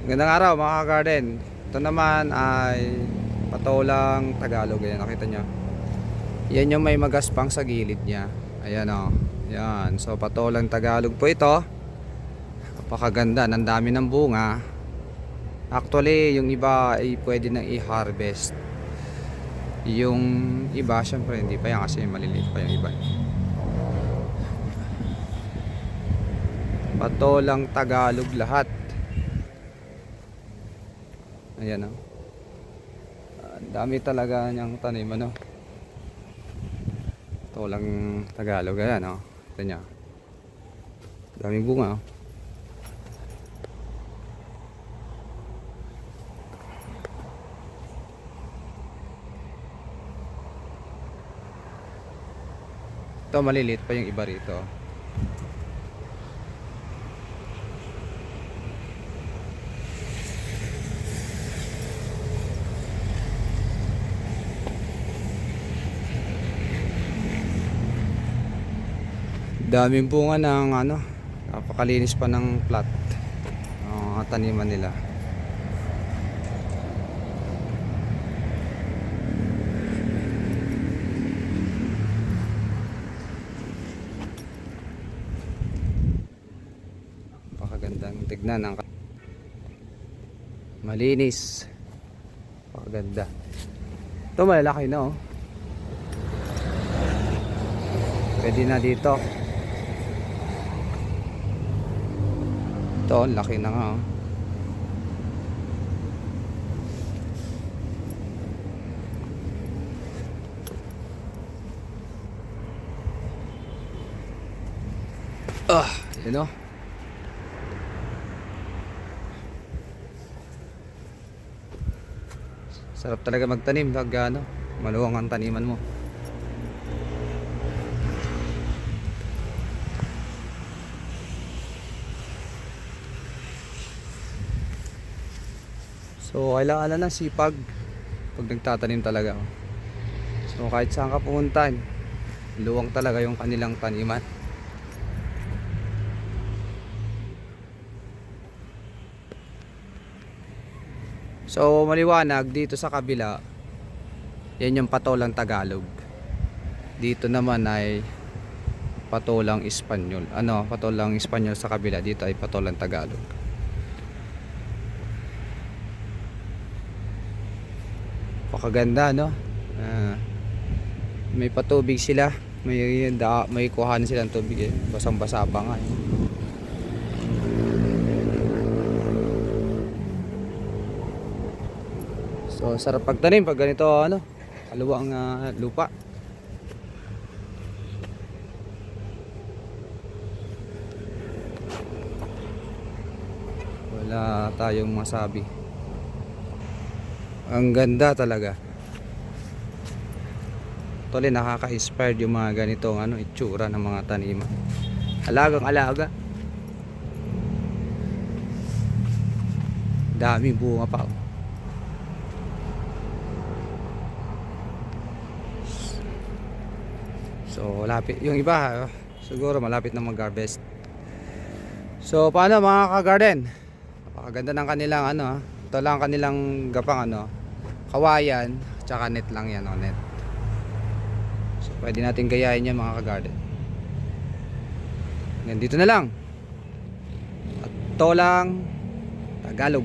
Magandang araw mga ka-garden. Ito naman ay patolang Tagalog. Ayan, nakita nyo. Yan yung may magaspang sa gilid niya. Ayan o. Yan. So patolang Tagalog po ito. Napakaganda. Nandami ng bunga. Actually yung iba ay pwede nang i-harvest. Yung iba syempre hindi pa yan kasi maliliit pa yung iba. Patolang Tagalog lahat. Ayan o. Ang dami talaga niyang tanim ano. Patolang Tagalog. Ayan o. Ito niya. Daming bunga o. Ito maliliit pa yung iba rito. Daming bunga ng ano, napakalinis pa ng plot. Taniman nila. Napakagandang tignan ang malinis. Napakaganda. Ito malalaki na oh. Pwede na dito. Ito, laki na nga oh. Yun oh. Sarap talaga magtanim pag ano, maluwang ang taniman mo. So kailangan na ng sipag pag nagtatanim talaga. So kahit saan ka pumunta, luwang talaga yung kanilang taniman. So maliwanag dito sa kabila, yan yung patolang Tagalog. Dito naman ay patolang Espanyol. Ano, patolang Espanyol sa kabila, dito ay patolang Tagalog. Pakaganda no. May patubig sila, may kuhanan silang tubig eh. Basang-basa pa nga eh. So sarap pagtanim pag ganito ano, kaluwang lupa. Wala tayong masabi. Ang ganda talaga. Actually nakaka-inspired yung mga ganitong ano, itsura ng mga taniman. Alagang alaga. Daming bunga pa. So malapit yung iba siguro malapit na mag-harvest. So paano mga ka-garden? Napakaganda ng kanilang ano, ito lang kanilang gapang ano, kawayan, tsaka net lang yan o net. So pwede natin gayahin yan mga ka-garden. Ganito na lang. At ito lang Tagalog.